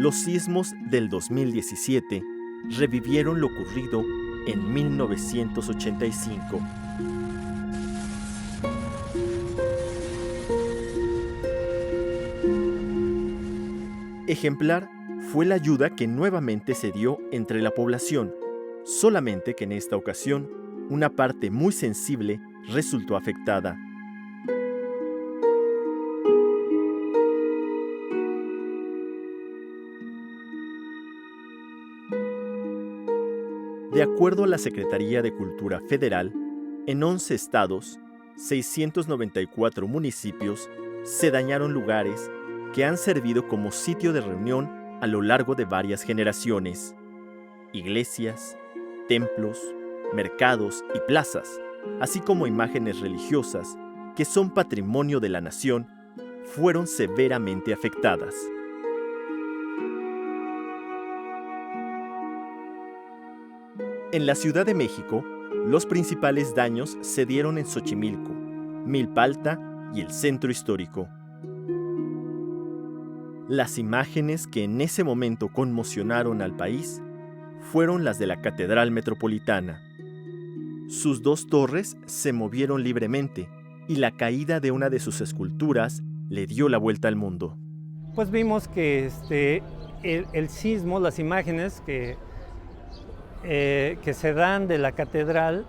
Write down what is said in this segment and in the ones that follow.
Los sismos del 2017 revivieron lo ocurrido en 1985. Ejemplar fue la ayuda que nuevamente se dio entre la población, solamente que en esta ocasión una parte muy sensible resultó afectada. De acuerdo a la Secretaría de Cultura Federal, en 11 estados, 694 municipios, se dañaron lugares que han servido como sitio de reunión a lo largo de varias generaciones. Iglesias, templos, mercados y plazas, así como imágenes religiosas que son patrimonio de la nación, fueron severamente afectadas. En la Ciudad de México, los principales daños se dieron en Xochimilco, Milpa Alta y el Centro Histórico. Las imágenes que en ese momento conmocionaron al país fueron las de la Catedral Metropolitana. Sus dos torres se movieron libremente y la caída de una de sus esculturas le dio la vuelta al mundo. Pues vimos que el sismo, las imágenes que se dan de la catedral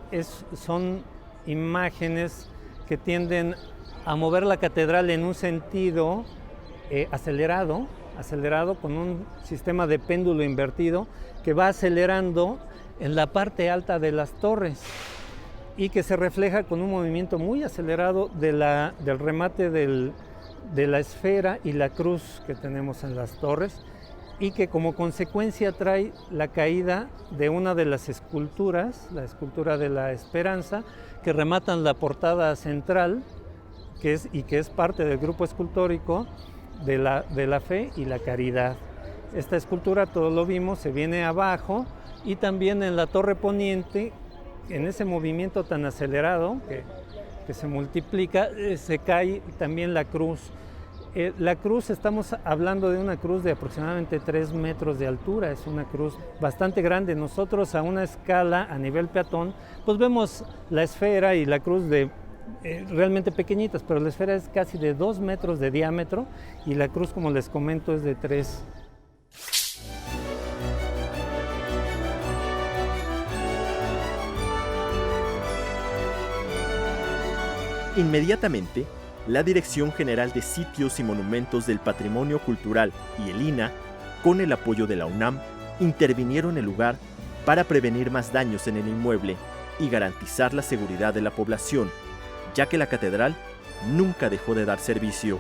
son imágenes que tienden a mover la catedral en un sentido acelerado con un sistema de péndulo invertido que va acelerando en la parte alta de las torres y que se refleja con un movimiento muy acelerado del remate de la esfera y la cruz que tenemos en las torres, y que como consecuencia trae la caída de una de las esculturas, la escultura de la Esperanza, que rematan la portada central, que es parte del grupo escultórico de la fe y la caridad. Esta escultura, todos lo vimos, se viene abajo, y también en la torre poniente, en ese movimiento tan acelerado que se multiplica, se cae también la cruz. La cruz, estamos hablando de una cruz de aproximadamente 3 metros de altura, es una cruz bastante grande. Nosotros a una escala a nivel peatón, pues vemos la esfera y la cruz realmente pequeñitas, pero la esfera es casi de 2 metros de diámetro y la cruz, como les comento, es de 3. Inmediatamente, la Dirección General de Sitios y Monumentos del Patrimonio Cultural y el INAH, con el apoyo de la UNAM, intervinieron en el lugar para prevenir más daños en el inmueble y garantizar la seguridad de la población, ya que la catedral nunca dejó de dar servicio.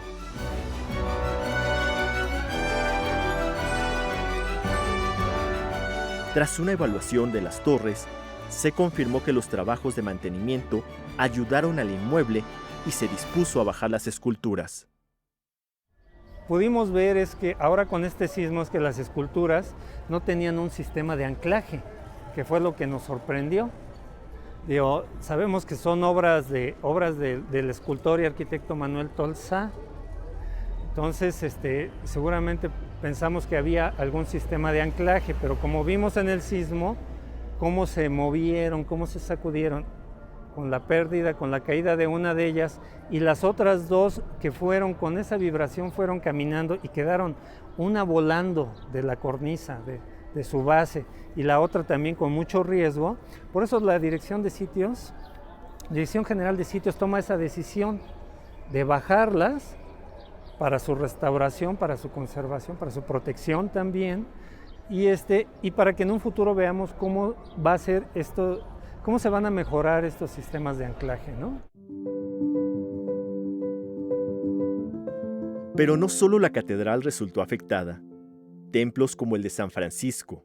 Tras una evaluación de las torres, se confirmó que los trabajos de mantenimiento ayudaron al inmueble y se dispuso a bajar las esculturas. Pudimos ver que ahora con este sismo es que las esculturas no tenían un sistema de anclaje, que fue lo que nos sorprendió. Sabemos que son obras del escultor y arquitecto Manuel Tolsá. Entonces, seguramente pensamos que había algún sistema de anclaje, pero como vimos en el sismo, cómo se movieron, cómo se sacudieron, con la pérdida, con la caída de una de ellas, y las otras dos que fueron con esa vibración, fueron caminando y quedaron una volando de la cornisa, de su base, y la otra también con mucho riesgo. Por eso la Dirección General de Sitios toma esa decisión de bajarlas para su restauración, para su conservación, para su protección también, y para que en un futuro veamos cómo va a ser esto, cómo se van a mejorar estos sistemas de anclaje, ¿no? Pero no solo la catedral resultó afectada. Templos como el de San Francisco,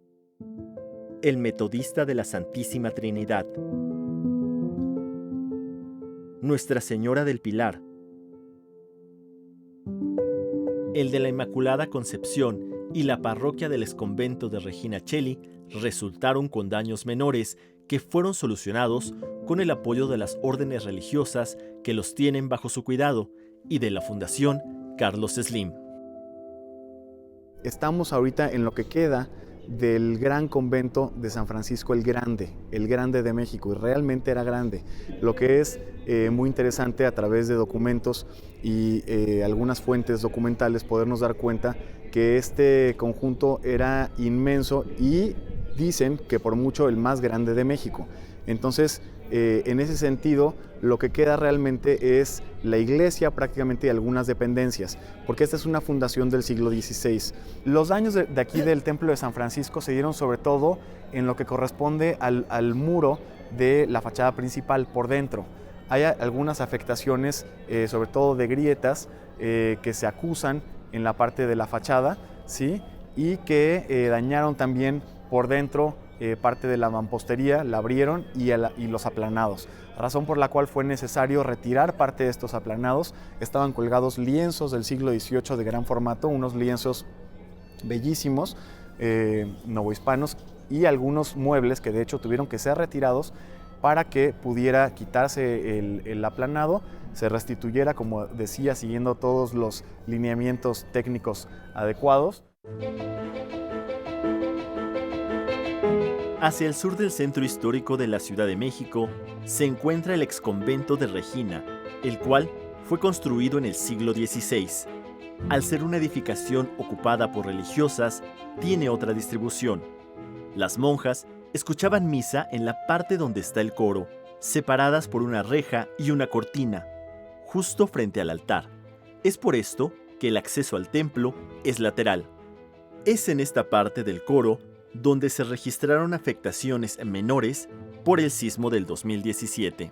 el Metodista de la Santísima Trinidad, Nuestra Señora del Pilar, el de la Inmaculada Concepción y la parroquia del exconvento de Regina Coeli resultaron con daños menores que fueron solucionados con el apoyo de las órdenes religiosas que los tienen bajo su cuidado y de la Fundación Carlos Slim. Estamos ahorita en lo que queda del gran convento de San Francisco el Grande de México, y realmente era grande, lo que es muy interesante a través de documentos y algunas fuentes documentales podernos dar cuenta que este conjunto era inmenso y dicen que por mucho el más grande de México. Entonces, en ese sentido, lo que queda realmente es la iglesia prácticamente y algunas dependencias, porque esta es una fundación del siglo XVI. Los daños de aquí del Templo de San Francisco se dieron sobre todo en lo que corresponde al muro de la fachada principal por dentro. Hay algunas afectaciones, sobre todo de grietas, que se acusan en la parte de la fachada, ¿sí? Y que dañaron también por dentro parte de la mampostería, la abrieron y los aplanados, razón por la cual fue necesario retirar parte de estos aplanados. Estaban colgados lienzos del siglo XVIII de gran formato, unos lienzos bellísimos, novohispanos, y algunos muebles que de hecho tuvieron que ser retirados para que pudiera quitarse el aplanado, se restituyera, como decía, siguiendo todos los lineamientos técnicos adecuados. Hacia el sur del centro histórico de la Ciudad de México se encuentra el exconvento de Regina, el cual fue construido en el siglo XVI. Al ser una edificación ocupada por religiosas, tiene otra distribución. Las monjas escuchaban misa en la parte donde está el coro, separadas por una reja y una cortina, justo frente al altar. Es por esto que el acceso al templo es lateral. Es en esta parte del coro donde se registraron afectaciones menores por el sismo del 2017.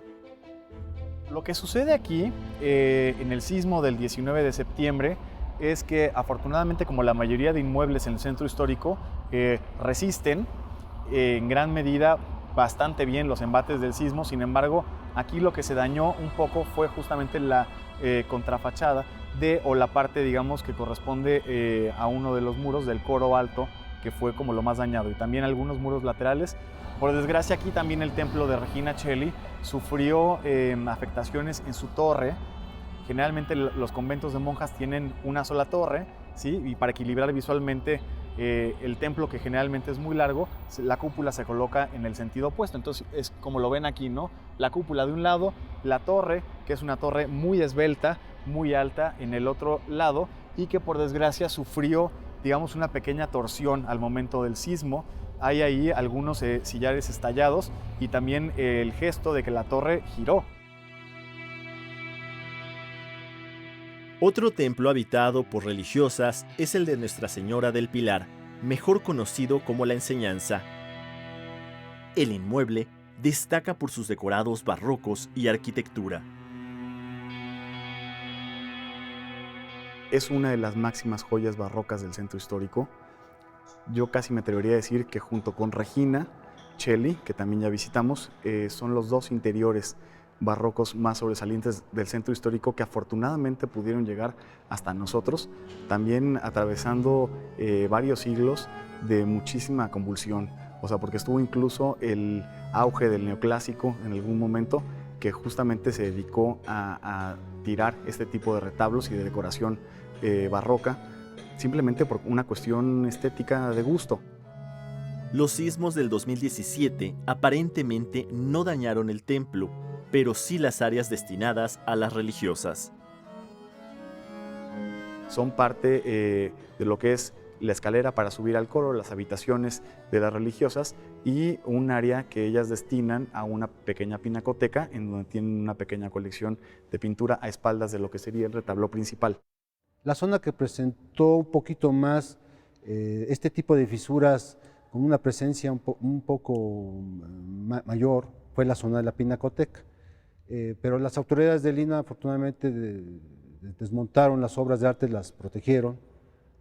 Lo que sucede aquí, en el sismo del 19 de septiembre, es que afortunadamente, como la mayoría de inmuebles en el centro histórico, resisten en gran medida bastante bien los embates del sismo. Sin embargo, aquí lo que se dañó un poco fue justamente la contrafachada o la parte, digamos, que corresponde a uno de los muros del coro alto, que fue como lo más dañado, y también algunos muros laterales. Por desgracia, aquí también el templo de Regina Coeli sufrió afectaciones en su torre. Generalmente los conventos de monjas tienen una sola torre, ¿sí? Y para equilibrar visualmente el templo, que generalmente es muy largo, la cúpula se coloca en el sentido opuesto. Entonces es como lo ven aquí, ¿no? La cúpula de un lado, la torre, que es una torre muy esbelta, muy alta, en el otro lado, y que por desgracia sufrió, digamos, una pequeña torsión al momento del sismo. Hay ahí algunos sillares estallados y también el gesto de que la torre giró. Otro templo habitado por religiosas es el de Nuestra Señora del Pilar, mejor conocido como La Enseñanza. El inmueble destaca por sus decorados barrocos y arquitectura. Es una de las máximas joyas barrocas del centro histórico. Yo casi me atrevería a decir que junto con Regina Coeli, que también ya visitamos, son los dos interiores barrocos más sobresalientes del centro histórico, que afortunadamente pudieron llegar hasta nosotros, también atravesando varios siglos de muchísima convulsión. O sea, porque estuvo incluso el auge del neoclásico en algún momento, que justamente se dedicó a tirar este tipo de retablos y de decoración barroca, simplemente por una cuestión estética de gusto. Los sismos del 2017 aparentemente no dañaron el templo, pero sí las áreas destinadas a las religiosas. Son parte de lo que es la escalera para subir al coro, las habitaciones de las religiosas y un área que ellas destinan a una pequeña pinacoteca, en donde tienen una pequeña colección de pintura a espaldas de lo que sería el retablo principal. La zona que presentó un poquito más este tipo de fisuras con una presencia un poco mayor fue la zona de la pinacoteca. Pero las autoridades de Lina afortunadamente desmontaron las obras de arte, las protegieron,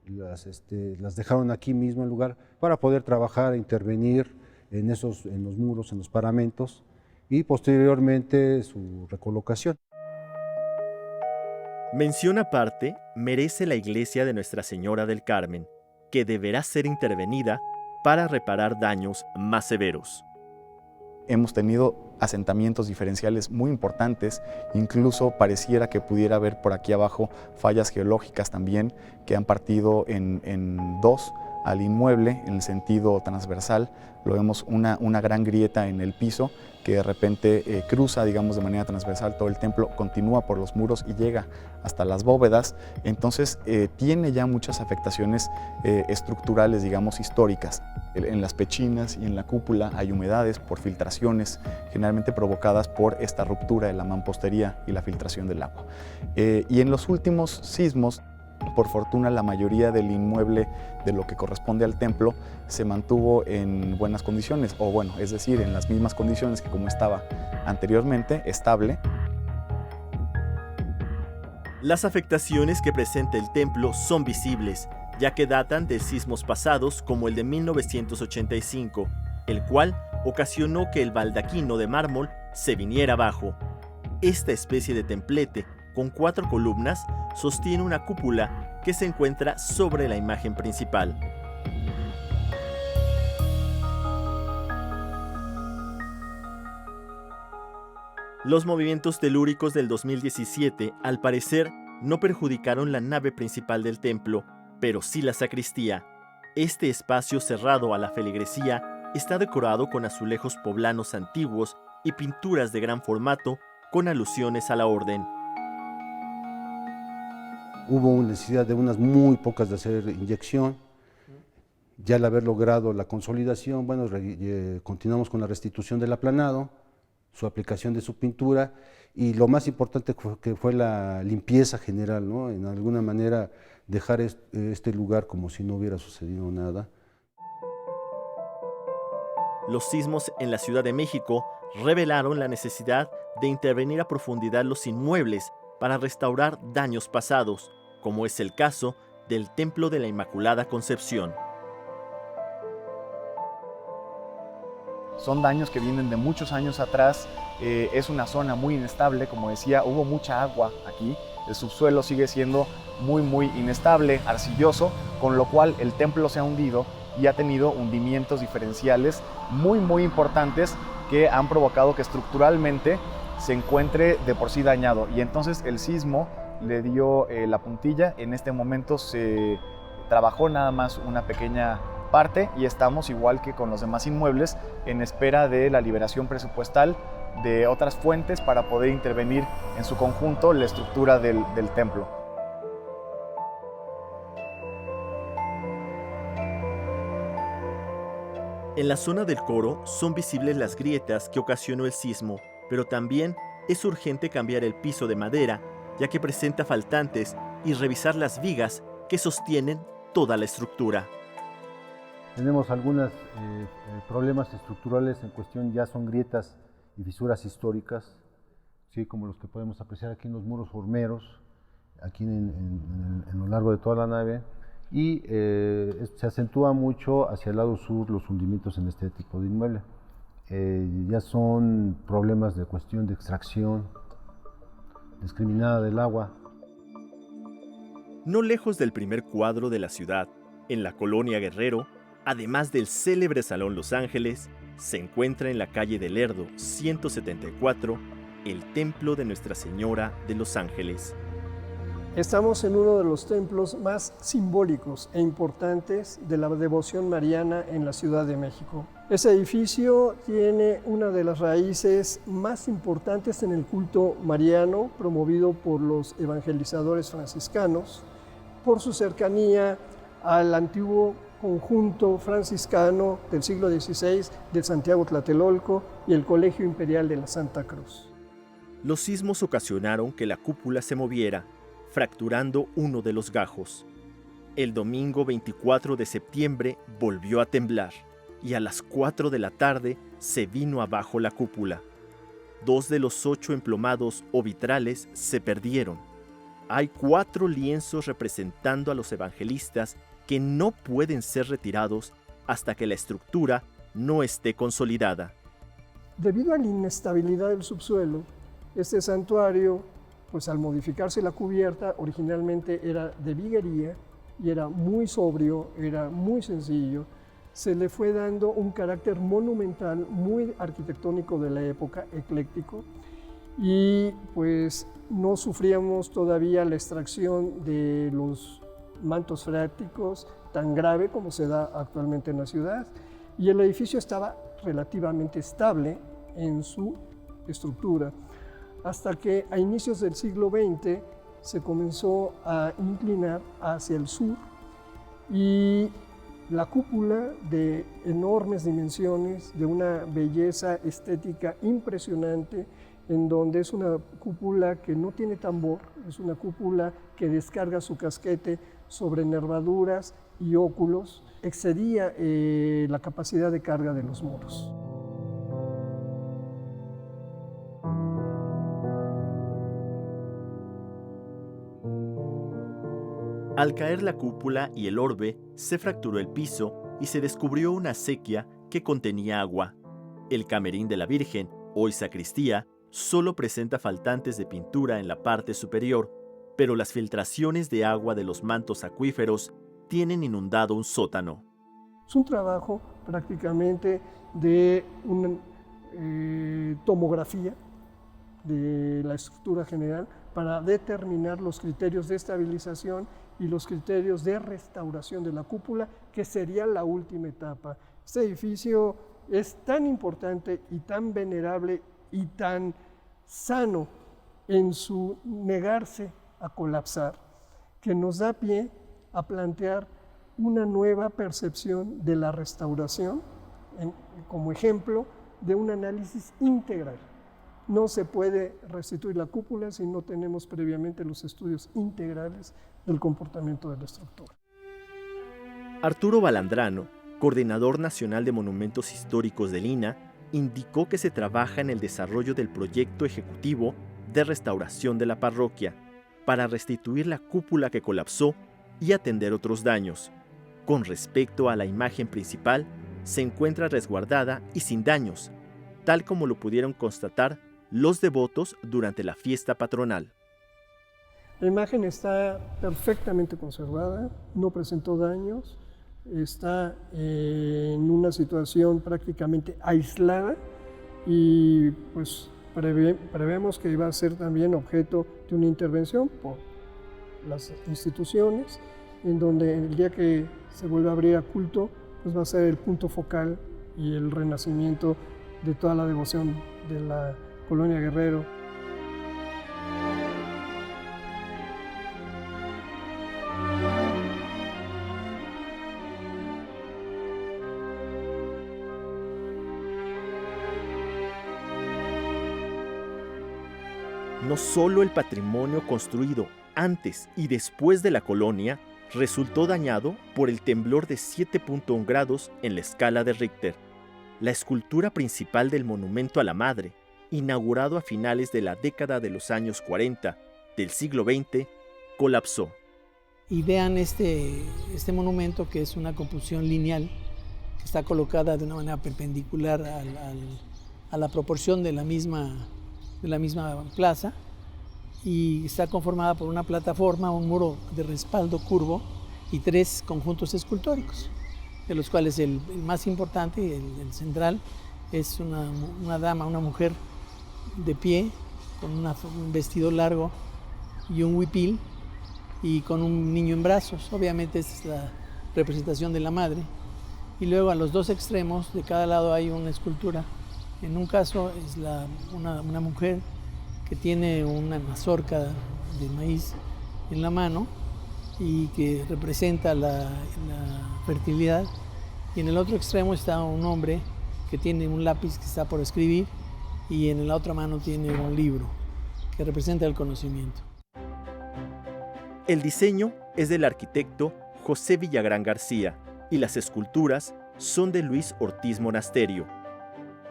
las dejaron aquí mismo en lugar para poder trabajar e intervenir en los muros, en los paramentos y posteriormente su recolocación. Mención aparte merece la iglesia de Nuestra Señora del Carmen, que deberá ser intervenida para reparar daños más severos. Hemos tenido asentamientos diferenciales muy importantes, incluso pareciera que pudiera haber por aquí abajo fallas geológicas también que han partido en dos al inmueble en el sentido transversal. Lo vemos una gran grieta en el piso que de repente cruza, digamos, de manera transversal todo el templo, continúa por los muros y llega hasta las bóvedas. Entonces tiene ya muchas afectaciones estructurales, digamos, históricas. En las pechinas y en la cúpula hay humedades por filtraciones, generalmente provocadas por esta ruptura de la mampostería y la filtración del agua. Y en los últimos sismos, por fortuna, la mayoría del inmueble de lo que corresponde al templo se mantuvo en buenas condiciones, o bueno, es decir, en las mismas condiciones que como estaba anteriormente, estable. Las afectaciones que presenta el templo son visibles, ya que datan de sismos pasados como el de 1985, el cual ocasionó que el baldaquino de mármol se viniera abajo. Esta especie de templete, con 4 columnas, sostiene una cúpula que se encuentra sobre la imagen principal. Los movimientos telúricos del 2017, al parecer, no perjudicaron la nave principal del templo, pero sí la sacristía. Este espacio cerrado a la feligresía está decorado con azulejos poblanos antiguos y pinturas de gran formato con alusiones a la orden. Hubo necesidad de unas muy pocas de hacer inyección. Ya al haber logrado la consolidación, bueno, continuamos con la restitución del aplanado, su aplicación de su pintura y lo más importante que fue la limpieza general, ¿no? En alguna manera dejar este lugar como si no hubiera sucedido nada. Los sismos en la Ciudad de México revelaron la necesidad de intervenir a profundidad los inmuebles para restaurar daños pasados, como es el caso del Templo de la Inmaculada Concepción. Son daños que vienen de muchos años atrás, es una zona muy inestable, como decía, hubo mucha agua aquí, el subsuelo sigue siendo muy inestable, arcilloso, con lo cual el templo se ha hundido y ha tenido hundimientos diferenciales muy importantes que han provocado que estructuralmente se encuentre de por sí dañado, y entonces el sismo le dio la puntilla. En este momento se trabajó nada más una pequeña parte y estamos, igual que con los demás inmuebles, en espera de la liberación presupuestal de otras fuentes para poder intervenir en su conjunto la estructura del templo. En la zona del coro son visibles las grietas que ocasionó el sismo, pero también es urgente cambiar el piso de madera, ya que presenta faltantes, y revisar las vigas que sostienen toda la estructura. Tenemos algunos problemas estructurales en cuestión, ya son grietas y fisuras históricas, ¿sí? Como los que podemos apreciar aquí en los muros formeros, aquí en lo largo de toda la nave, y se acentúa mucho hacia el lado sur los hundimientos en este tipo de inmueble. Ya son problemas de cuestión de extracción discriminada del agua. No lejos del primer cuadro de la ciudad, en la colonia Guerrero, además del célebre Salón Los Ángeles, se encuentra en la calle de Lerdo 174 el Templo de Nuestra Señora de Los Ángeles. Estamos en uno de los templos más simbólicos e importantes de la devoción mariana en la Ciudad de México. Este edificio tiene una de las raíces más importantes en el culto mariano promovido por los evangelizadores franciscanos, por su cercanía al antiguo conjunto franciscano del siglo XVI de Santiago Tlatelolco y el Colegio Imperial de la Santa Cruz. Los sismos ocasionaron que la cúpula se moviera, fracturando uno de los gajos. El domingo 24 de septiembre volvió a temblar y a las 4 de la tarde se vino abajo la cúpula. 2 de los 8 emplomados o vitrales se perdieron. Hay 4 lienzos representando a los evangelistas que no pueden ser retirados hasta que la estructura no esté consolidada. Debido a la inestabilidad del subsuelo, este santuario, pues al modificarse la cubierta, originalmente era de viguería y era muy sobrio, era muy sencillo. se le fue dando un carácter monumental, muy arquitectónico de la época, ecléctico, y pues no sufríamos todavía la extracción de los mantos freáticos tan grave como se da actualmente en la ciudad, y el edificio estaba relativamente estable en su estructura, hasta que a inicios del siglo XX se comenzó a inclinar hacia el sur y la cúpula de enormes dimensiones, de una belleza estética impresionante, en donde es una cúpula que no tiene tambor, es una cúpula que descarga su casquete sobre nervaduras y óculos, excedía la capacidad de carga de los muros. Al caer la cúpula y el orbe, se fracturó el piso y se descubrió una acequia que contenía agua. El camerín de la Virgen, hoy sacristía, solo presenta faltantes de pintura en la parte superior, pero las filtraciones de agua de los mantos acuíferos tienen inundado un sótano. Es un trabajo prácticamente de una tomografía de la estructura general para determinar los criterios de estabilización y los criterios de restauración de la cúpula, que sería la última etapa. Este edificio es tan importante y tan venerable y tan sano en su negarse a colapsar, que nos da pie a plantear una nueva percepción de la restauración como ejemplo de un análisis integral. No se puede restituir la cúpula si no tenemos previamente los estudios integrales del comportamiento de la estructura. Arturo Balandrano, coordinador nacional de monumentos históricos del INAH, indicó que se trabaja en el desarrollo del proyecto ejecutivo de restauración de la parroquia para restituir la cúpula que colapsó y atender otros daños. Con respecto a la imagen principal, se encuentra resguardada y sin daños, tal como lo pudieron constatar los devotos durante la fiesta patronal. La imagen está perfectamente conservada, no presentó daños, está en una situación prácticamente aislada y pues prevemos que va a ser también objeto de una intervención por las instituciones, en donde el día que se vuelva a abrir a culto, pues va a ser el punto focal y el renacimiento de toda la devoción de la Colonia Guerrero. No solo el patrimonio construido antes y después de la colonia resultó dañado por el temblor de 7.1 grados en la escala de Richter. La escultura principal del monumento a la Madre, inaugurado a finales de la década de los años 40 del siglo XX, colapsó. Y vean este monumento, que es una composición lineal que está colocada de una manera perpendicular a la proporción de la misma plaza, y está conformada por una plataforma, un muro de respaldo curvo y 3 conjuntos escultóricos, de los cuales el más importante, el central, es una dama, una mujer de pie, con un vestido largo y un huipil, y con un niño en brazos. Obviamente esta es la representación de la Madre. Y luego a los 2 extremos de cada lado hay una escultura. En un caso es una mujer que tiene una mazorca de maíz en la mano y que representa la fertilidad. Y en el otro extremo está un hombre que tiene un lápiz que está por escribir, y en la otra mano tiene un libro que representa el conocimiento. El diseño es del arquitecto José Villagrán García y las esculturas son de Luis Ortiz Monasterio.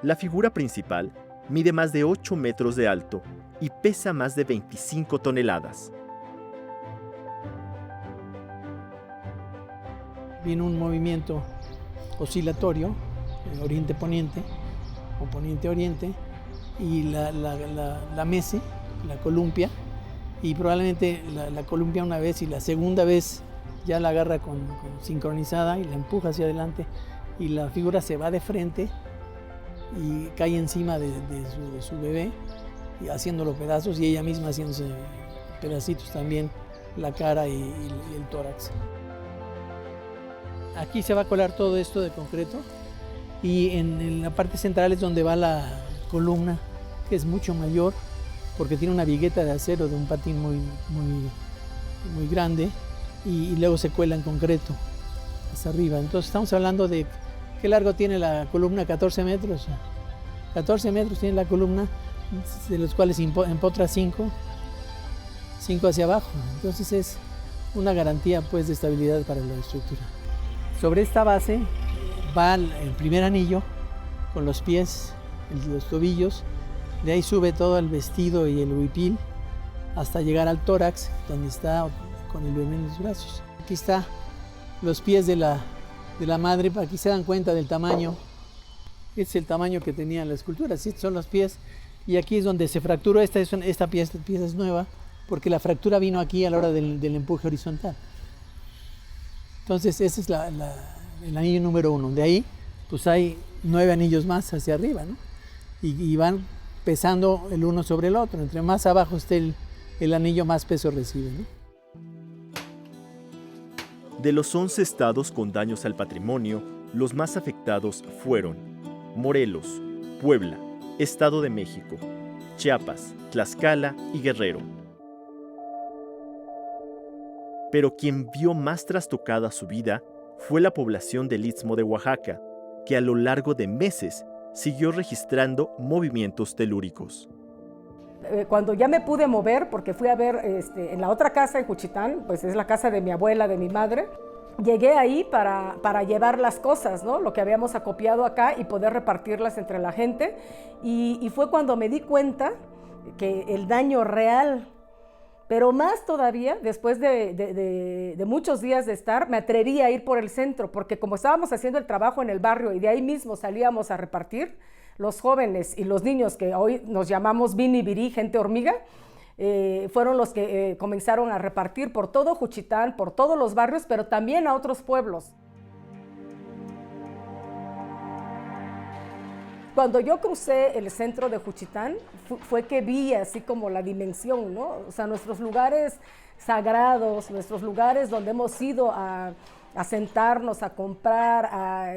La figura principal mide más de 8 metros de alto y pesa más de 25 toneladas. Viene un movimiento oscilatorio, oriente-poniente o poniente-oriente, y la mece, la columpia, y probablemente la columpia una vez y la segunda vez ya la agarra con sincronizada y la empuja hacia adelante, y la figura se va de frente y cae encima de su bebé, y haciéndolo pedazos, y ella misma haciéndose pedacitos también la cara y el tórax. Aquí se va a colar todo esto de concreto, y en la parte central es donde va la columna, que es mucho mayor porque tiene una vigueta de acero de un patín muy grande, y luego se cuela en concreto hasta arriba. Entonces estamos hablando de qué largo tiene la columna, 14 metros. 14 metros tiene la columna, de los cuales empotra 5 hacia abajo. Entonces es una garantía, pues, de estabilidad para la estructura. Sobre esta base va el primer anillo con los pies, los tobillos. De ahí sube todo el vestido y el huipil hasta llegar al tórax, donde está con el bebé en los brazos. Aquí está los pies de la madre. Aquí se dan cuenta del tamaño. Este es el tamaño que tenía la escultura. Estos son los pies. Y aquí es donde se fracturó. Esta pieza es nueva, porque la fractura vino aquí a la hora del empuje horizontal. Entonces ese es el anillo número 1. De ahí pues hay 9 anillos más hacia arriba, ¿no? Y van pesando el uno sobre el otro. Entre más abajo esté el anillo, más peso recibe, ¿no? De los 11 estados con daños al patrimonio, los más afectados fueron Morelos, Puebla, Estado de México, Chiapas, Tlaxcala y Guerrero. Pero quien vio más trastocada su vida fue la población del Istmo de Oaxaca, que a lo largo de meses siguió registrando movimientos telúricos. Cuando ya me pude mover, porque fui a ver en la otra casa en Juchitán, pues es la casa de mi abuela, de mi madre, llegué ahí para llevar las cosas, ¿no? Lo que habíamos acopiado acá, y poder repartirlas entre la gente. Y fue cuando me di cuenta que el daño real, pero más todavía, después de muchos días de estar, me atreví a ir por el centro, porque como estábamos haciendo el trabajo en el barrio y de ahí mismo salíamos a repartir, los jóvenes y los niños, que hoy nos llamamos Vini Virí, gente hormiga, fueron los que comenzaron a repartir por todo Juchitán, por todos los barrios, pero también a otros pueblos. Cuando yo crucé el centro de Juchitán, fue que vi así como la dimensión, ¿no? O sea, nuestros lugares sagrados, nuestros lugares donde hemos ido a sentarnos, a comprar, a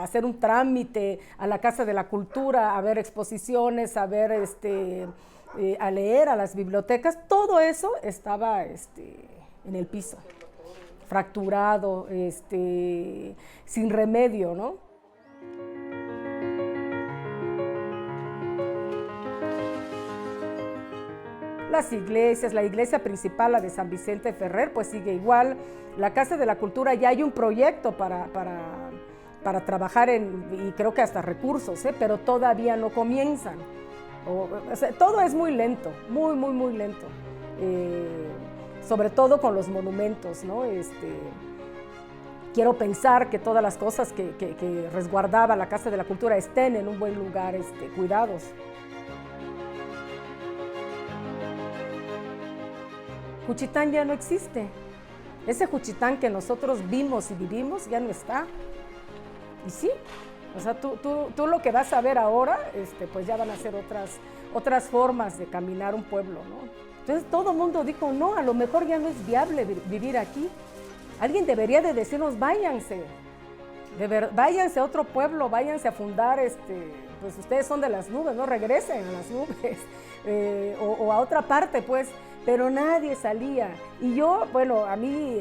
hacer un trámite, a la Casa de la Cultura, a ver exposiciones, a ver, a leer, a las bibliotecas, todo eso estaba en el piso, fracturado, sin remedio, ¿no? Las iglesias, la iglesia principal, la de San Vicente Ferrer, pues sigue igual. La Casa de la Cultura ya hay un proyecto para trabajar y creo que hasta recursos, pero todavía no comienzan. O sea, todo es muy lento, muy lento. Sobre todo con los monumentos, ¿no? Quiero pensar que todas las cosas que resguardaba la Casa de la Cultura estén en un buen lugar, cuidados. Juchitán ya no existe. Ese Juchitán que nosotros vimos y vivimos ya no está. Y sí, o sea, tú lo que vas a ver ahora, pues ya van a ser otras formas de caminar un pueblo, ¿no? Entonces todo el mundo dijo, no, a lo mejor ya no es viable vivir aquí. Alguien debería de decirnos, váyanse. Váyanse a otro pueblo, váyanse a fundar, pues ustedes son de las nubes, ¿no? Regresen a las nubes, o a otra parte, pues. Pero nadie salía. Y yo, bueno, a mí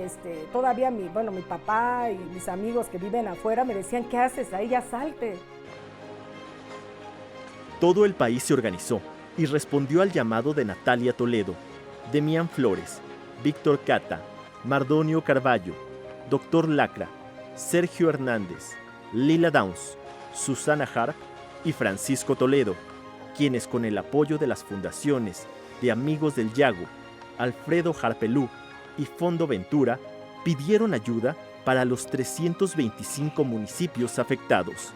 todavía mi papá y mis amigos que viven afuera me decían, ¿qué haces ahí? Ya salte. Todo el país se organizó y respondió al llamado de Natalia Toledo, Demián Flores, Víctor Cata, Mardonio Carballo, Dr. Lacra, Sergio Hernández, Lila Downs, Susana Harp y Francisco Toledo, quienes con el apoyo de las fundaciones de Amigos del Yago, Alfredo Harpelú y Fondo Ventura pidieron ayuda para los 325 municipios afectados.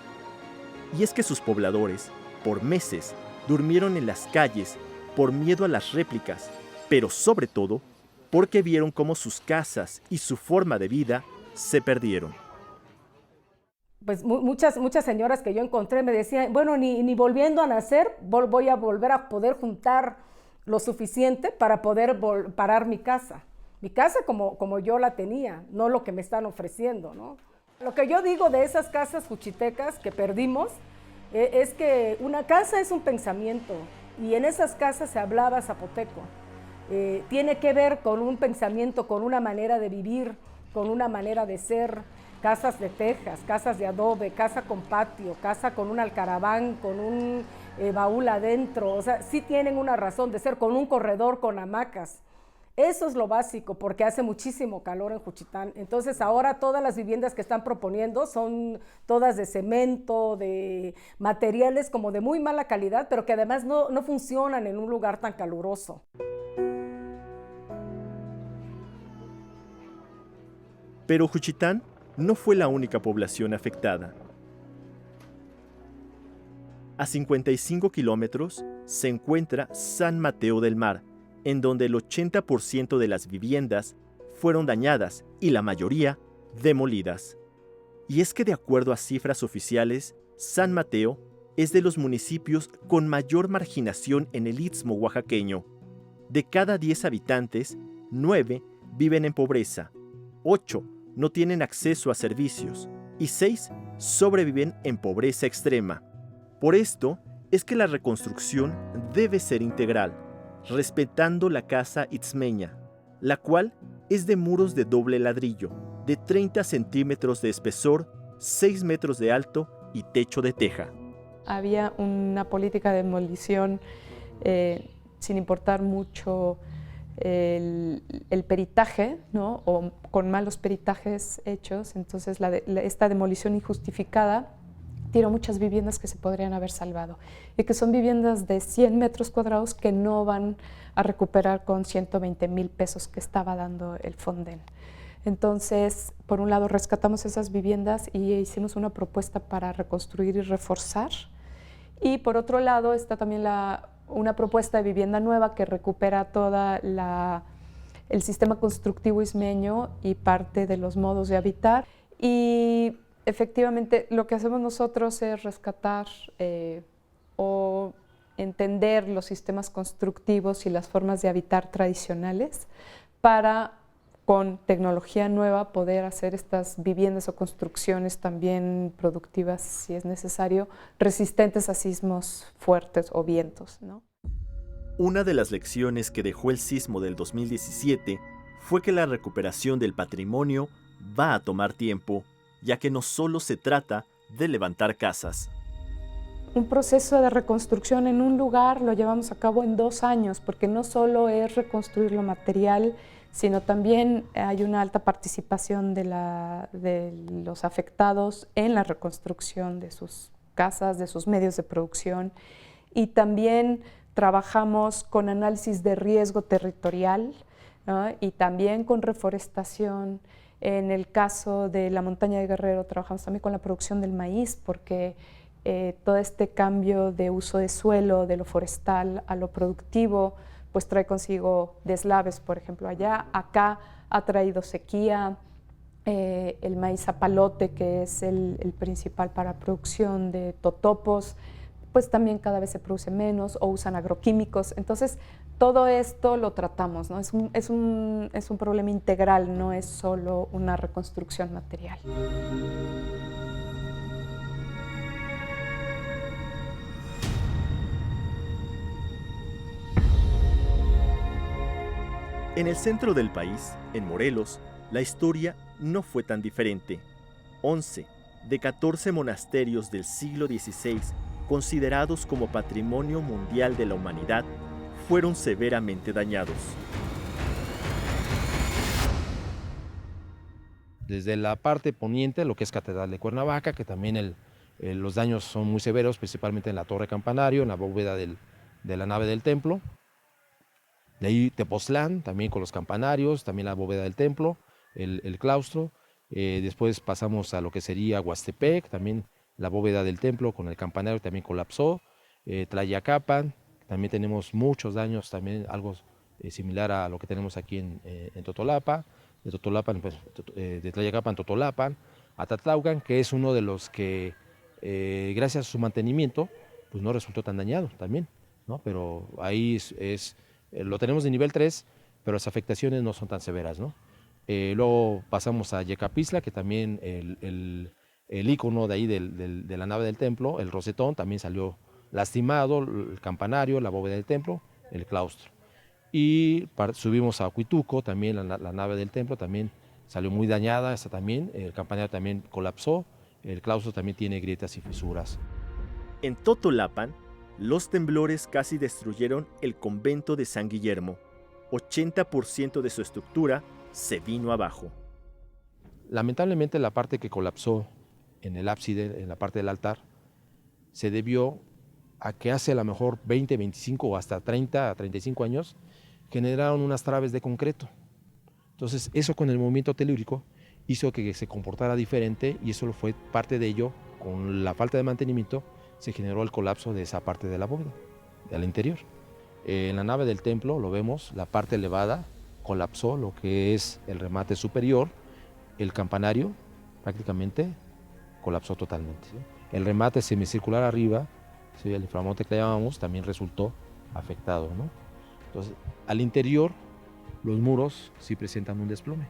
Y es que sus pobladores, por meses, durmieron en las calles por miedo a las réplicas, pero sobre todo porque vieron cómo sus casas y su forma de vida se perdieron. pues muchas señoras que yo encontré me decían, bueno, ni volviendo a nacer voy a volver a poder juntar lo suficiente para poder parar mi casa como yo la tenía, no lo que me están ofreciendo, ¿no? Lo que yo digo de esas casas juchitecas que perdimos es que una casa es un pensamiento y en esas casas se hablaba zapoteco. Tiene que ver con un pensamiento, con una manera de vivir, con una manera de ser. Casas de tejas, casas de adobe, casa con patio, casa con un alcaraván, con un baúl adentro, o sea, sí tienen una razón de ser, con un corredor, con hamacas. Eso es lo básico, porque hace muchísimo calor en Juchitán. Entonces ahora todas las viviendas que están proponiendo son todas de cemento, de materiales como de muy mala calidad, pero que además no funcionan en un lugar tan caluroso. Pero Juchitán no fue la única población afectada. A 55 kilómetros se encuentra San Mateo del Mar, en donde el 80% de las viviendas fueron dañadas y la mayoría demolidas. Y es que de acuerdo a cifras oficiales, San Mateo es de los municipios con mayor marginación en el istmo oaxaqueño. De cada 10 habitantes, 9 viven en pobreza, 8 no tienen acceso a servicios y 6 sobreviven en pobreza extrema. Por esto es que la reconstrucción debe ser integral, respetando la casa itzmeña, la cual es de muros de doble ladrillo, de 30 centímetros de espesor, 6 metros de alto y techo de teja. Había una política de demolición sin importar mucho el peritaje, ¿no? O con malos peritajes hechos. Entonces esta demolición injustificada tiró muchas viviendas que se podrían haber salvado y que son viviendas de 100 metros cuadrados que no van a recuperar con 120,000 pesos que estaba dando el Fonden. Entonces, por un lado rescatamos esas viviendas y hicimos una propuesta para reconstruir y reforzar, y por otro lado está también una propuesta de vivienda nueva que recupera toda el sistema constructivo ismeño y parte de los modos de habitar. Y efectivamente lo que hacemos nosotros es rescatar o entender los sistemas constructivos y las formas de habitar tradicionales para, con tecnología nueva, poder hacer estas viviendas o construcciones también productivas, si es necesario, resistentes a sismos fuertes o vientos, ¿no? Una de las lecciones que dejó el sismo del 2017 fue que la recuperación del patrimonio va a tomar tiempo, ya que no solo se trata de levantar casas. Un proceso de reconstrucción en un lugar lo llevamos a cabo en 2 años, porque no solo es reconstruir lo material, sino también hay una alta participación de los afectados en la reconstrucción de sus casas, de sus medios de producción, y también trabajamos con análisis de riesgo territorial, ¿no? Y también con reforestación. En el caso de la montaña de Guerrero trabajamos también con la producción del maíz, porque todo este cambio de uso de suelo, de lo forestal a lo productivo, pues trae consigo deslaves, por ejemplo, allá. Acá ha traído sequía, el maíz zapalote, que es el principal para producción de totopos, pues también cada vez se produce menos o usan agroquímicos. Entonces, todo esto lo tratamos, ¿no? Es un problema integral, no es solo una reconstrucción material. En el centro del país, en Morelos, la historia no fue tan diferente. 11 de 14 monasterios del siglo XVI, considerados como Patrimonio Mundial de la Humanidad, fueron severamente dañados. Desde la parte poniente, lo que es Catedral de Cuernavaca, que también los daños son muy severos, principalmente en la torre campanario, en la bóveda de la nave del templo. De ahí Tepoztlán, también con los campanarios, también la bóveda del templo, el claustro. Después pasamos a lo que sería Huastepec, también la bóveda del templo con el campanario también colapsó. Tlayacapan, también tenemos muchos daños, también algo similar a lo que tenemos aquí en Totolapa. De Totolapan, pues, de Tlayacapan, Totolapan. Atatlaucan, que es uno de los que, gracias a su mantenimiento, pues no resultó tan dañado también, ¿no? Pero ahí lo tenemos de nivel 3, pero las afectaciones no son tan severas, ¿no? Luego pasamos a Yecapistla, que también el ícono de ahí de la nave del templo, el rosetón, también salió lastimado, el campanario, la bóveda del templo, el claustro. Y subimos a Huituco, también la nave del templo también salió muy dañada, esta también, el campanario también colapsó, el claustro también tiene grietas y fisuras. En Totolapan, los temblores casi destruyeron el convento de San Guillermo. 80% de su estructura se vino abajo. Lamentablemente la parte que colapsó en el ábside, en la parte del altar, se debió a que hace a lo mejor 20, 25 o hasta 30, 35 años generaron unas traves de concreto. Entonces eso con el movimiento telúrico hizo que se comportara diferente y eso fue parte de ello, con la falta de mantenimiento, se generó el colapso de esa parte de la bóveda, del interior. En la nave del templo lo vemos, la parte elevada colapsó, lo que es el remate superior, el campanario prácticamente colapsó totalmente. El remate semicircular arriba, ¿sí? El inframonte que le llamamos, también resultó afectado, ¿no? Entonces, al interior, los muros sí presentan un desplome.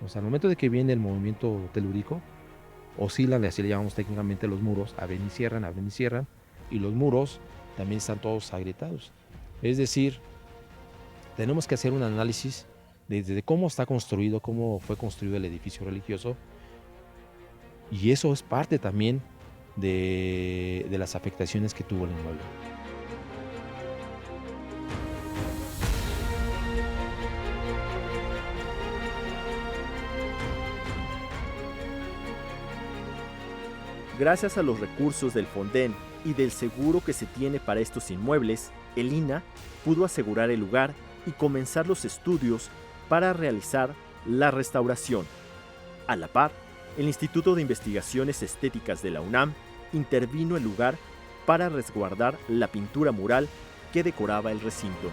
O sea, al momento de que viene el movimiento telúrico, oscilan, así le llamamos técnicamente los muros, abren y cierran, y los muros también están todos agrietados. Es decir, tenemos que hacer un análisis de cómo está construido, cómo fue construido el edificio religioso, y eso es parte también de las afectaciones que tuvo el inmueble. Gracias a los recursos del Fonden y del seguro que se tiene para estos inmuebles, el INAH pudo asegurar el lugar y comenzar los estudios para realizar la restauración. A la par, el Instituto de Investigaciones Estéticas de la UNAM intervino el lugar para resguardar la pintura mural que decoraba el recinto.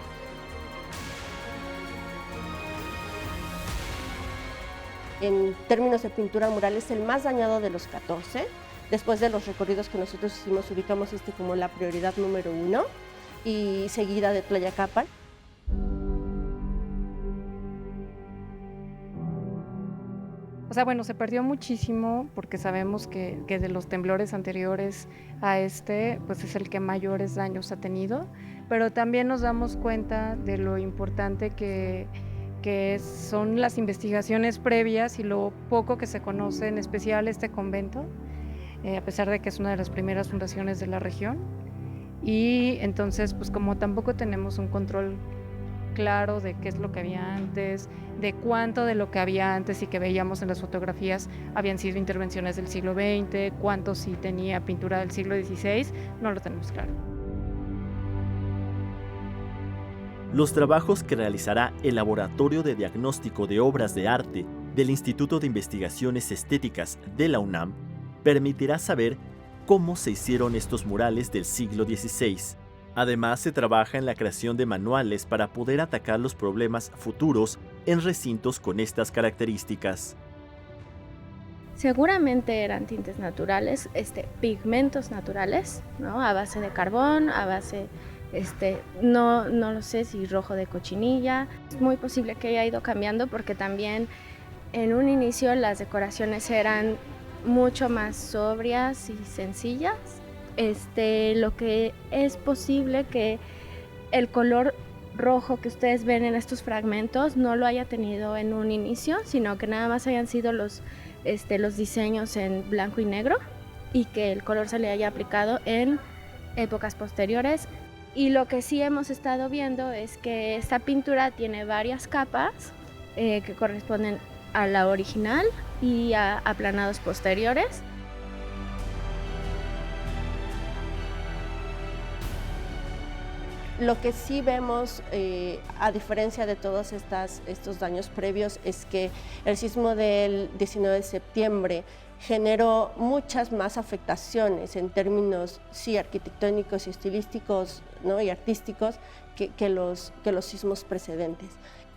En términos de pintura mural es el más dañado de los 14. Después de los recorridos que nosotros hicimos, ubicamos como la prioridad número 1 y seguida de Tlayacapan. O sea, bueno, se perdió muchísimo porque sabemos que de los temblores anteriores a este, pues es el que mayores daños ha tenido, pero también nos damos cuenta de lo importante que son las investigaciones previas y lo poco que se conoce, en especial este convento, a pesar de que es una de las primeras fundaciones de la región. Y entonces, pues como tampoco tenemos un control claro de qué es lo que había antes, de cuánto de lo que había antes y que veíamos en las fotografías habían sido intervenciones del siglo XX, cuánto sí tenía pintura del siglo XVI, no lo tenemos claro. Los trabajos que realizará el Laboratorio de Diagnóstico de Obras de Arte del Instituto de Investigaciones Estéticas de la UNAM permitirá saber cómo se hicieron estos murales del siglo XVI. Además, se trabaja en la creación de manuales para poder atacar los problemas futuros en recintos con estas características. Seguramente eran tintes naturales, pigmentos naturales, ¿no? A base de carbón, a base, no lo sé si rojo de cochinilla. Es muy posible que haya ido cambiando porque también en un inicio las decoraciones eran mucho más sobrias y sencillas. Lo que es posible que el color rojo que ustedes ven en estos fragmentos no lo haya tenido en un inicio, sino que nada más hayan sido los diseños en blanco y negro y que el color se le haya aplicado en épocas posteriores. Y lo que sí hemos estado viendo es que esta pintura tiene varias capas que corresponden a la original y a aplanados posteriores. Lo que sí vemos, a diferencia de todos estos daños previos, es que el sismo del 19 de septiembre generó muchas más afectaciones en términos arquitectónicos y estilísticos, ¿no? y artísticos que los sismos precedentes.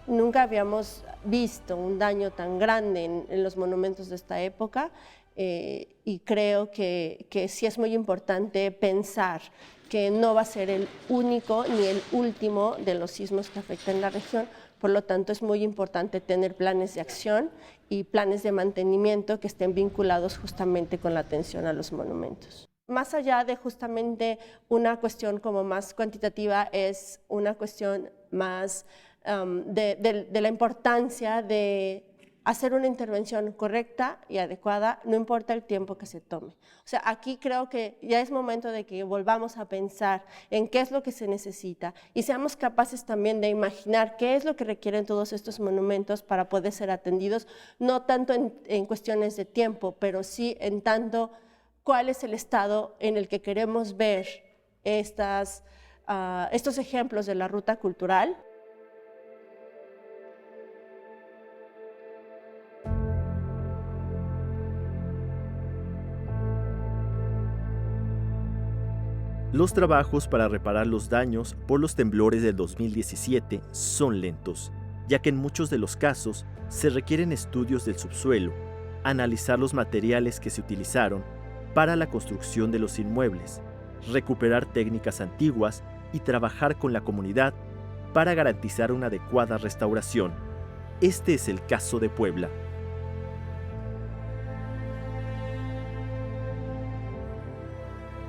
Nunca habíamos visto un daño tan grande en los monumentos de esta época y creo que sí es muy importante pensar que no va a ser el único ni el último de los sismos que afectan la región. Por lo tanto, es muy importante tener planes de acción y planes de mantenimiento que estén vinculados justamente con la atención a los monumentos. Más allá de justamente una cuestión como más cuantitativa, es una cuestión más de la importancia de hacer una intervención correcta y adecuada, no importa el tiempo que se tome. O sea, aquí creo que ya es momento de que volvamos a pensar en qué es lo que se necesita y seamos capaces también de imaginar qué es lo que requieren todos estos monumentos para poder ser atendidos, no tanto en cuestiones de tiempo, pero sí en tanto cuál es el estado en el que queremos ver estos ejemplos de la ruta cultural. Los trabajos para reparar los daños por los temblores del 2017 son lentos, ya que en muchos de los casos se requieren estudios del subsuelo, analizar los materiales que se utilizaron para la construcción de los inmuebles, recuperar técnicas antiguas y trabajar con la comunidad para garantizar una adecuada restauración. Este es el caso de Puebla.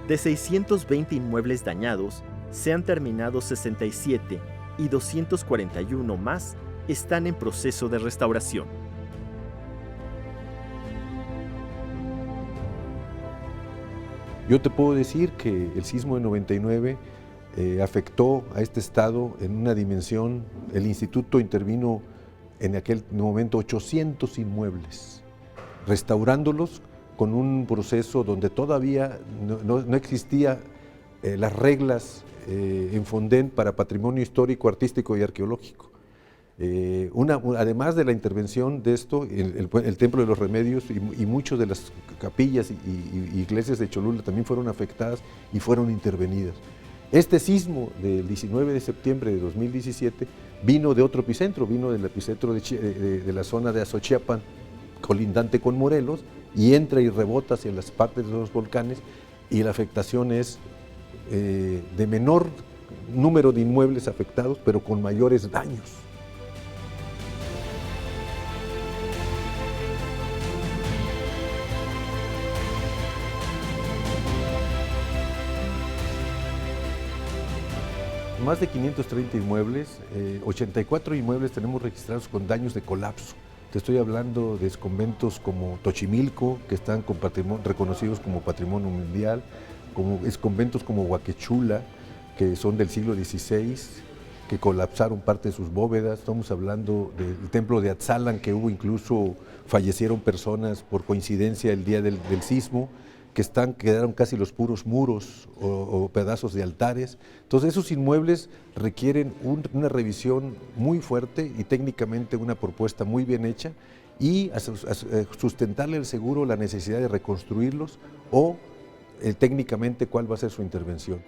De 620 inmuebles dañados, se han terminado 67 y 241 más están en proceso de restauración. Yo te puedo decir que el sismo de 99 afectó a este estado en una dimensión. El instituto intervino en aquel momento 800 inmuebles, restaurándolos con un proceso donde todavía no existía las reglas en Fonden para patrimonio histórico, artístico y arqueológico. Además de la intervención de esto, el Templo de los Remedios y muchas de las capillas y iglesias de Cholula también fueron afectadas y fueron intervenidas. Este sismo del 19 de septiembre de 2017 vino de otro epicentro, vino del epicentro de la zona de Azochiapan, colindante con Morelos, y entra y rebota hacia las partes de los volcanes, y la afectación es de menor número de inmuebles afectados, pero con mayores daños. Más de 530 inmuebles, 84 inmuebles tenemos registrados con daños de colapso. Te estoy hablando de conventos como Tochimilco, que están reconocidos como Patrimonio Mundial, conventos como Huaquechula, que son del siglo XVI, que colapsaron parte de sus bóvedas. Estamos hablando del templo de Atzalan, que fallecieron personas por coincidencia el día del sismo, quedaron casi los puros muros o pedazos de altares. Entonces esos inmuebles requieren una revisión muy fuerte y técnicamente una propuesta muy bien hecha, y sustentarle al seguro la necesidad de reconstruirlos o técnicamente cuál va a ser su intervención.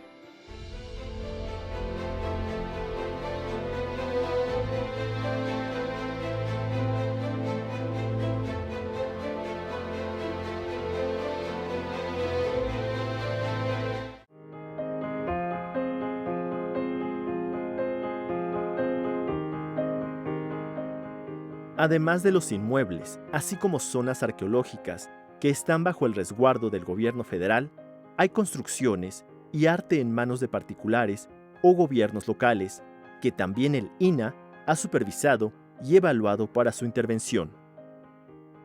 Además de los inmuebles, así como zonas arqueológicas que están bajo el resguardo del gobierno federal, hay construcciones y arte en manos de particulares o gobiernos locales que también el INAH ha supervisado y evaluado para su intervención.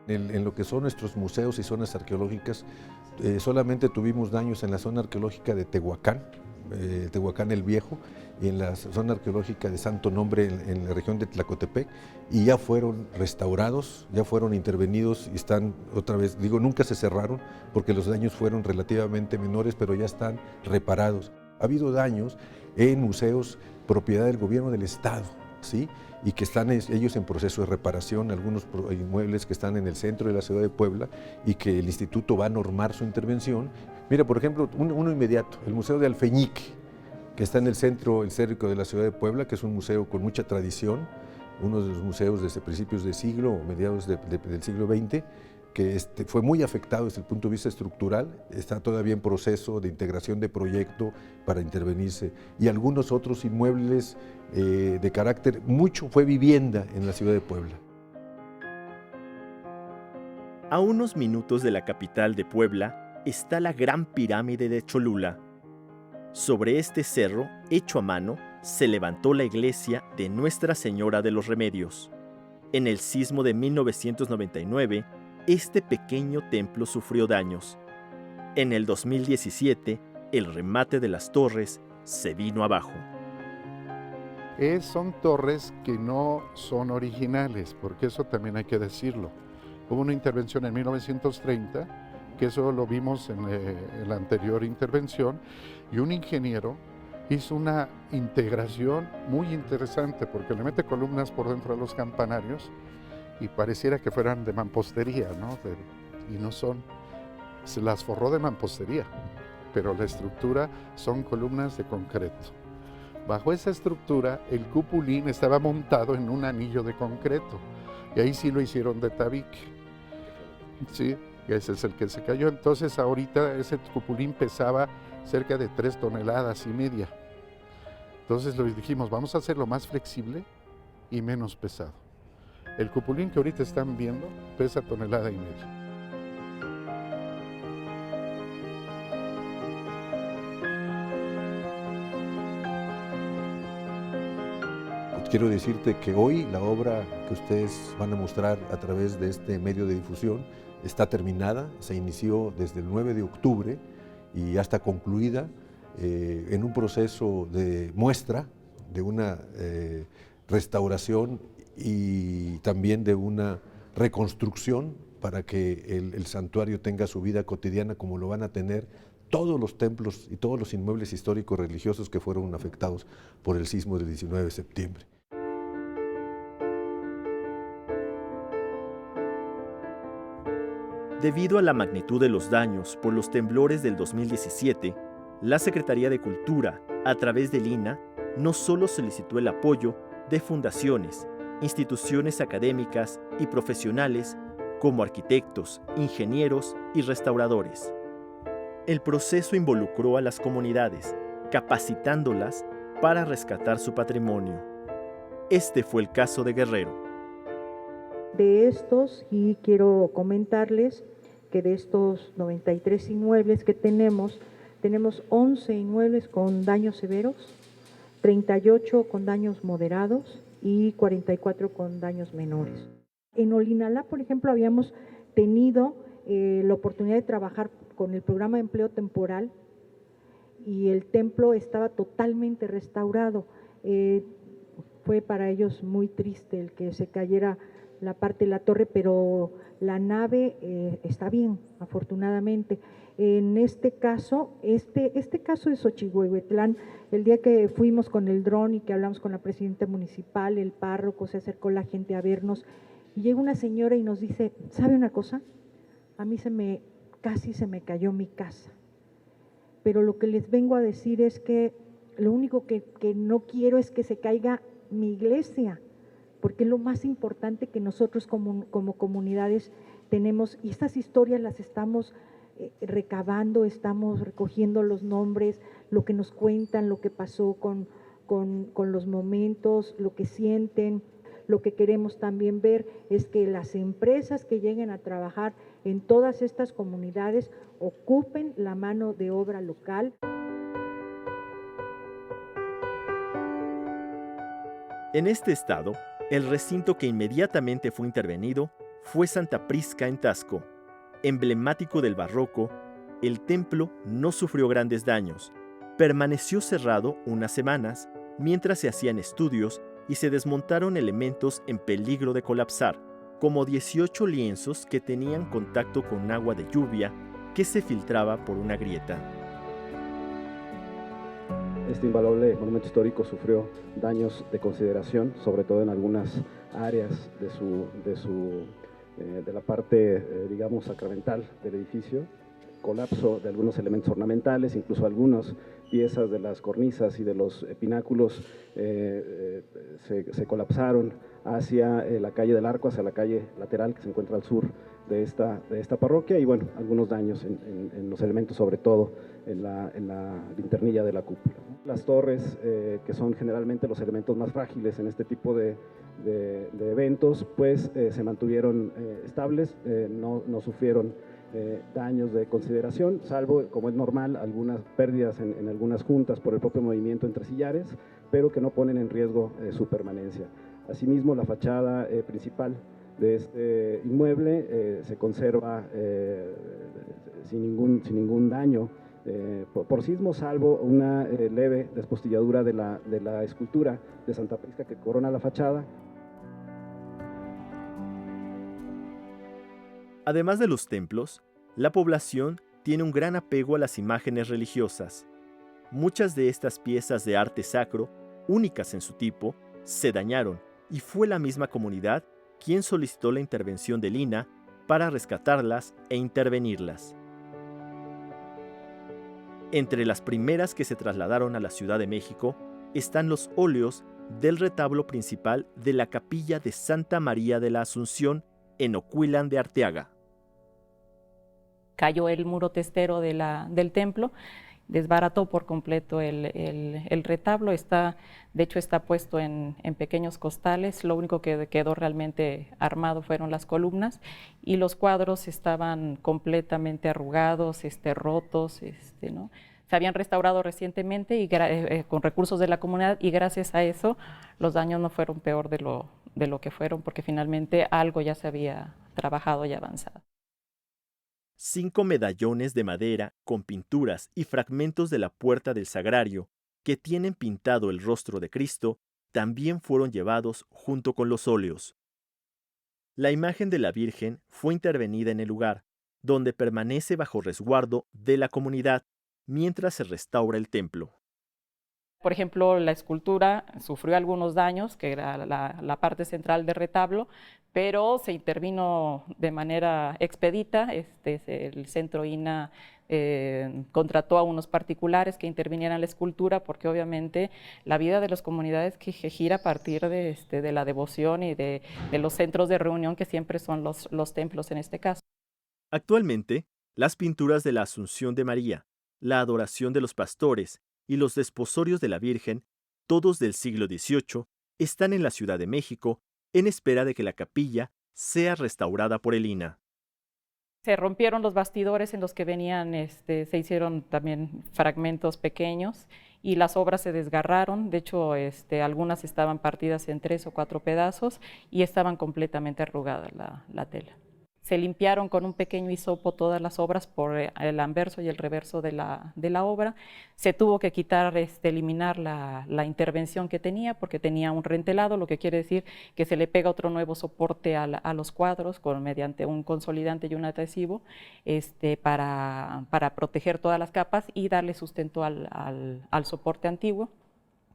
En lo que son nuestros museos y zonas arqueológicas, solamente tuvimos daños en la zona arqueológica de Tehuacán, Tehuacán el Viejo, y en la zona arqueológica de Santo Nombre en la región de Tlacotepec, y ya fueron restaurados, ya fueron intervenidos y están otra vez, nunca se cerraron porque los daños fueron relativamente menores, pero ya están reparados. Ha habido daños en museos propiedad del gobierno del estado, ¿sí? Y que están ellos en proceso de reparación, algunos inmuebles que están en el centro de la ciudad de Puebla y que el instituto va a normar su intervención. Mira, por ejemplo, uno inmediato, el Museo de Alfeñique, que está en el centro histórico de la ciudad de Puebla, que es un museo con mucha tradición, uno de los museos desde principios de siglo o mediados del siglo XX, que fue muy afectado desde el punto de vista estructural, está todavía en proceso de integración de proyecto para intervenirse, y algunos otros inmuebles de carácter, mucho fue vivienda en la ciudad de Puebla. A unos minutos de la capital de Puebla está la Gran Pirámide de Cholula. Sobre este cerro, hecho a mano, se levantó la iglesia de Nuestra Señora de los Remedios. En el sismo de 1999, este pequeño templo sufrió daños. En el 2017, el remate de las torres se vino abajo. Son torres que no son originales, porque eso también hay que decirlo. Hubo una intervención en 1930, que eso lo vimos en la anterior intervención, y un ingeniero hizo una integración muy interesante, porque le mete columnas por dentro de los campanarios y pareciera que fueran de mampostería, ¿no? Y no son. Se las forró de mampostería, pero la estructura son columnas de concreto. Bajo esa estructura, el cupulín estaba montado en un anillo de concreto, y ahí sí lo hicieron de tabique. Sí, ese es el que se cayó. Entonces ahorita ese cupulín pesaba cerca de 3,5 toneladas. Entonces lo dijimos, vamos a hacerlo más flexible y menos pesado. El cupulín que ahorita están viendo pesa 1,5 toneladas. Quiero decirte que hoy la obra que ustedes van a mostrar a través de este medio de difusión está terminada, se inició desde el 9 de octubre y ya está concluida en un proceso de muestra, de una restauración y también de una reconstrucción para que el santuario tenga su vida cotidiana como lo van a tener todos los templos y todos los inmuebles históricos religiosos que fueron afectados por el sismo del 19 de septiembre. Debido a la magnitud de los daños por los temblores del 2017, la Secretaría de Cultura, a través del INAH, no solo solicitó el apoyo de fundaciones, instituciones académicas y profesionales como arquitectos, ingenieros y restauradores. El proceso involucró a las comunidades, capacitándolas para rescatar su patrimonio. Este fue el caso de Guerrero. De estos, y quiero comentarles que de estos 93 inmuebles que tenemos 11 inmuebles con daños severos, 38 con daños moderados y 44 con daños menores. En Olinalá, por ejemplo, habíamos tenido la oportunidad de trabajar con el programa de empleo temporal y el templo estaba totalmente restaurado. Fue para ellos muy triste el que se cayera la parte de la torre, pero la nave está bien, afortunadamente. En este caso, este caso de Xochihuehuetlán, el día que fuimos con el dron y que hablamos con la presidenta municipal, el párroco, se acercó la gente a vernos, y llega una señora y nos dice, ¿sabe una cosa? A mí casi se me cayó mi casa, pero lo que les vengo a decir es que lo único que no quiero es que se caiga mi iglesia, porque es lo más importante que nosotros como comunidades tenemos, y estas historias las estamos recabando, estamos recogiendo los nombres, lo que nos cuentan, lo que pasó con los momentos, lo que sienten. Lo que queremos también ver es que las empresas que lleguen a trabajar en todas estas comunidades ocupen la mano de obra local. En este estado, el recinto que inmediatamente fue intervenido fue Santa Prisca en Taxco. Emblemático del barroco, el templo no sufrió grandes daños. Permaneció cerrado unas semanas mientras se hacían estudios y se desmontaron elementos en peligro de colapsar, como 18 lienzos que tenían contacto con agua de lluvia que se filtraba por una grieta. Este invaluable monumento histórico sufrió daños de consideración, sobre todo en algunas áreas de la parte, digamos, sacramental del edificio. colapso de algunos elementos ornamentales, incluso algunas piezas de las cornisas y de los pináculos se colapsaron hacia la calle del Arco, hacia la calle lateral que se encuentra al sur de esta parroquia, y bueno, algunos daños en los elementos, sobre todo en la linternilla de la cúpula. Las torres, que son generalmente los elementos más frágiles en este tipo de eventos, pues se mantuvieron estables, no sufrieron daños de consideración, salvo, como es normal, algunas pérdidas en algunas juntas por el propio movimiento entre sillares, pero que no ponen en riesgo su permanencia. Asimismo, la fachada principal de este inmueble se conserva sin ningún daño por sismo, salvo una leve despostilladura de la escultura de Santa Prisca que corona la fachada. Además de los templos, la población tiene un gran apego a las imágenes religiosas. Muchas de estas piezas de arte sacro, únicas en su tipo, se dañaron y fue la misma comunidad quien solicitó la intervención del INAH para rescatarlas e intervenirlas. Entre las primeras que se trasladaron a la Ciudad de México están los óleos del retablo principal de la capilla de Santa María de la Asunción en Ocuilán de Arteaga. Cayó el muro testero del templo, desbarató por completo el retablo, de hecho está puesto en pequeños costales, lo único que quedó realmente armado fueron las columnas y los cuadros estaban completamente arrugados, rotos, ¿no? Se habían restaurado recientemente y con recursos de la comunidad, y gracias a eso los daños no fueron peor de lo que fueron, porque finalmente algo ya se había trabajado y avanzado. 5 medallones de madera con pinturas y fragmentos de la puerta del sagrario que tienen pintado el rostro de Cristo también fueron llevados junto con los óleos. La imagen de la Virgen fue intervenida en el lugar, donde permanece bajo resguardo de la comunidad mientras se restaura el templo. Por ejemplo, la escultura sufrió algunos daños, que era la parte central del retablo, pero se intervino de manera expedita. El centro INAH contrató a unos particulares que intervinieran en la escultura, porque obviamente la vida de las comunidades que gira a partir de la devoción y de los centros de reunión que siempre son los templos en este caso. Actualmente, las pinturas de la Asunción de María, la adoración de los pastores y los desposorios de la Virgen, todos del siglo XVIII, están en la Ciudad de México en espera de que la capilla sea restaurada por el INAH. Se rompieron los bastidores en los que venían, se hicieron también fragmentos pequeños y las obras se desgarraron. De hecho, algunas estaban partidas en 3 o 4 pedazos y estaban completamente arrugadas la tela. Se limpiaron con un pequeño hisopo todas las obras por el anverso y el reverso de la obra. Se tuvo que quitar, eliminar la intervención que tenía, porque tenía un rentelado, lo que quiere decir que se le pega otro nuevo soporte a los cuadros mediante un consolidante y un adhesivo para proteger todas las capas y darle sustento al soporte antiguo.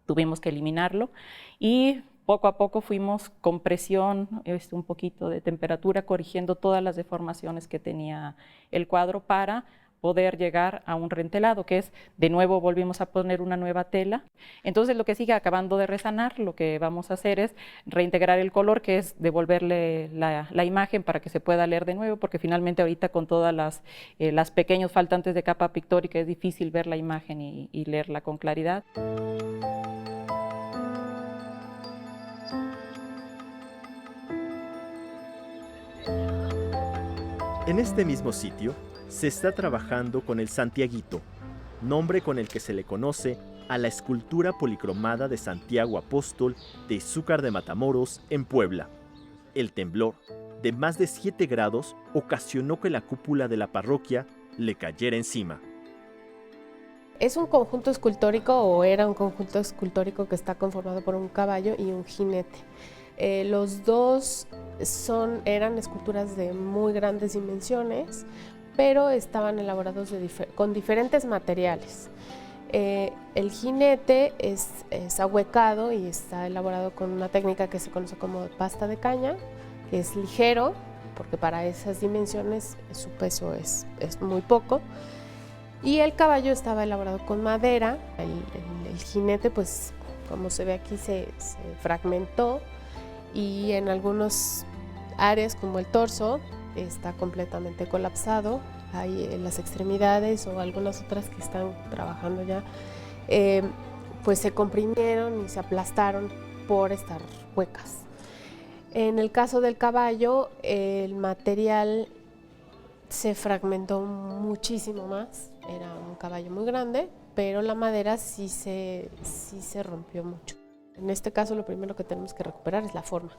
Tuvimos que eliminarlo y poco a poco fuimos con presión, un poquito de temperatura, corrigiendo todas las deformaciones que tenía el cuadro para poder llegar a un rentelado, que es, de nuevo volvimos a poner una nueva tela. Entonces lo que sigue, acabando de resanar, lo que vamos a hacer es reintegrar el color, que es devolverle la imagen para que se pueda leer de nuevo, porque finalmente ahorita con todas las pequeños faltantes de capa pictórica es difícil ver la imagen y leerla con claridad. En este mismo sitio se está trabajando con el Santiaguito, nombre con el que se le conoce a la escultura policromada de Santiago Apóstol de Izúcar de Matamoros, en Puebla. El temblor, de más de 7 grados, ocasionó que la cúpula de la parroquia le cayera encima. Es un conjunto escultórico, o era un conjunto escultórico, que está conformado por un caballo y un jinete. Los dos eran esculturas de muy grandes dimensiones, pero estaban elaborados con diferentes materiales. El jinete es ahuecado y está elaborado con una técnica que se conoce como pasta de caña, que es ligero, porque para esas dimensiones su peso es muy poco. Y el caballo estaba elaborado con madera, el jinete, pues como se ve aquí, se fragmentó, y en algunas áreas como el torso está completamente colapsado. Hay en las extremidades o algunas otras que están trabajando ya, pues se comprimieron y se aplastaron por estar huecas. En el caso del caballo, el material se fragmentó muchísimo más. Era un caballo muy grande, pero la madera sí se rompió mucho. En este caso, lo primero que tenemos que recuperar es la forma.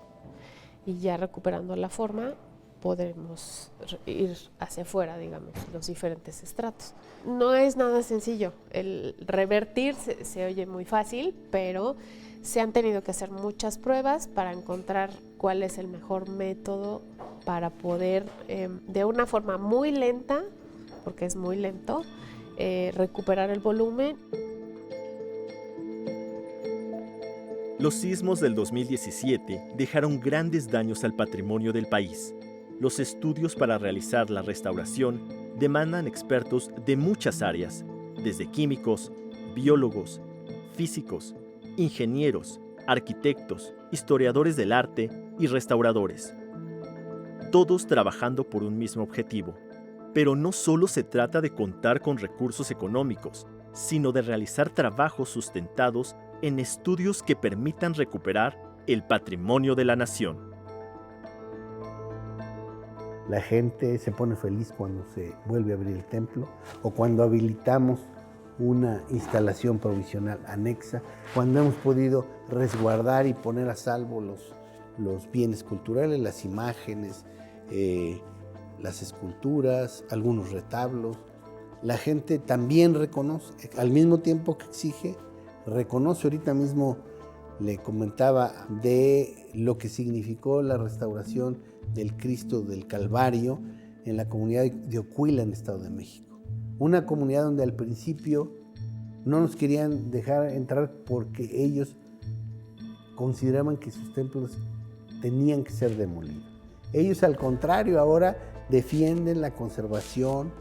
Y ya recuperando la forma, podremos ir hacia afuera, digamos, los diferentes estratos. No es nada sencillo. El revertir se oye muy fácil, pero se han tenido que hacer muchas pruebas para encontrar cuál es el mejor método para poder, de una forma muy lenta, porque es muy lento, recuperar el volumen. Los sismos del 2017 dejaron grandes daños al patrimonio del país. Los estudios para realizar la restauración demandan expertos de muchas áreas, desde químicos, biólogos, físicos, ingenieros, arquitectos, historiadores del arte y restauradores. Todos trabajando por un mismo objetivo. Pero no solo se trata de contar con recursos económicos, sino de realizar trabajos sustentados en estudios que permitan recuperar el patrimonio de la nación. La gente se pone feliz cuando se vuelve a abrir el templo o cuando habilitamos una instalación provisional anexa, cuando hemos podido resguardar y poner a salvo los bienes culturales, las imágenes, las esculturas, algunos retablos. La gente también reconoce, al mismo tiempo que exige, reconoce. Ahorita mismo le comentaba de lo que significó la restauración del Cristo del Calvario en la comunidad de Ocuila, en el Estado de México. Una comunidad donde al principio no nos querían dejar entrar porque ellos consideraban que sus templos tenían que ser demolidos. Ellos, al contrario, ahora defienden la conservación,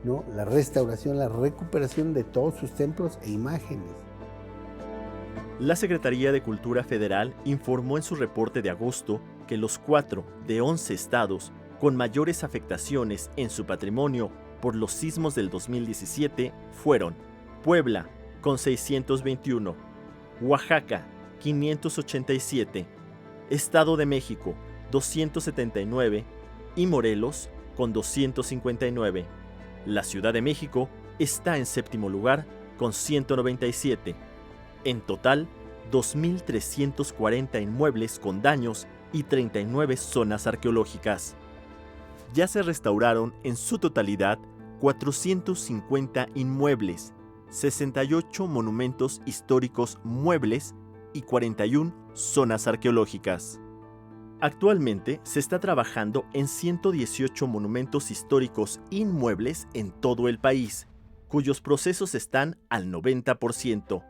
¿no?, la restauración, la recuperación de todos sus templos e imágenes. La Secretaría de Cultura Federal informó en su reporte de agosto que los 4 de 11 estados con mayores afectaciones en su patrimonio por los sismos del 2017 fueron Puebla, con 621, Oaxaca, 587, Estado de México, 279 y Morelos, con 259. La Ciudad de México está en séptimo lugar, con 197. En total, 2.340 inmuebles con daños y 39 zonas arqueológicas. Ya se restauraron en su totalidad 450 inmuebles, 68 monumentos históricos muebles y 41 zonas arqueológicas. Actualmente se está trabajando en 118 monumentos históricos inmuebles en todo el país, cuyos procesos están al 90%.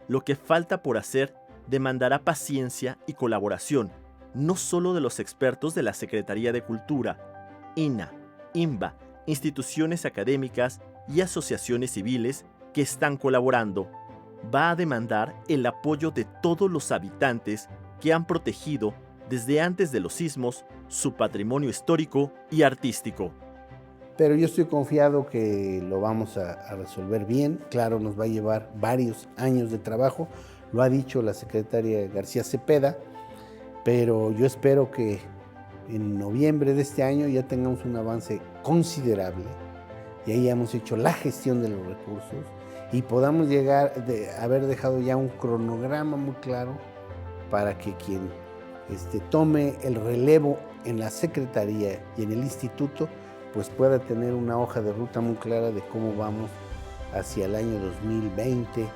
Lo que falta por hacer demandará paciencia y colaboración, no solo de los expertos de la Secretaría de Cultura, INA, INBA, instituciones académicas y asociaciones civiles que están colaborando. Va a demandar el apoyo de todos los habitantes que han protegido desde antes de los sismos su patrimonio histórico y artístico. Pero yo estoy confiado que lo vamos a resolver bien. Claro, nos va a llevar varios años de trabajo, lo ha dicho la secretaria García Cepeda, pero yo espero que en noviembre de este año ya tengamos un avance considerable y ahí hemos hecho la gestión de los recursos y podamos llegar a haber dejado ya un cronograma muy claro para que quien tome el relevo en la Secretaría y en el Instituto pues pueda tener una hoja de ruta muy clara de cómo vamos hacia el año 2020,